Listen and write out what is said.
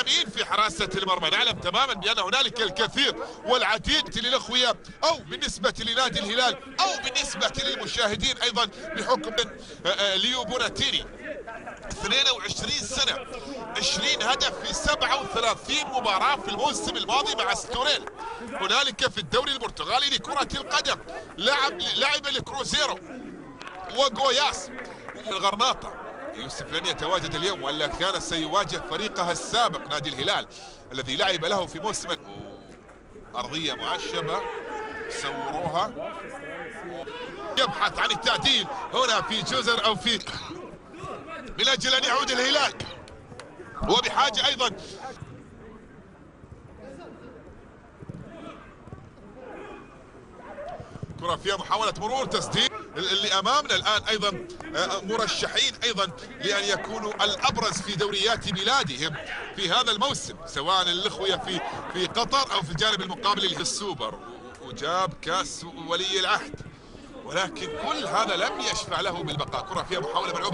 امين في حراسة المرمى. نعلم تماما بان هنالك الكثير والعديد للاخوية او بالنسبة لنادي الهلال او بالنسبة للمشاهدين ايضا بحكم ليو بوناتيري 22 سنة 20 هدف في 37 مباراة في الموسم الماضي مع ستوريل. هنالك في الدوري البرتغالي لكرة القدم لعب لكروزيرو وغوياس الغرناطة. يوسف لن يتواجد اليوم والا كان سيواجه فريقه السابق نادي الهلال الذي لعب له في موسم. ارضيه معشبه صوروها، يبحث عن التعديل هنا في جزر او في من اجل ان يعود الهلال وبحاجه ايضا. كرة فيها محاولة مرور تسديد. اللي امامنا الان ايضا مرشحين ايضا لان يكونوا الابرز في دوريات بلادهم في هذا الموسم، سواء الاخوه في قطر او في الجانب المقابل اللي في السوبر، وجاب كاس ولي العهد، ولكن كل هذا لم يشفع له بالبقاء. كرة فيها محاولة ملعوبة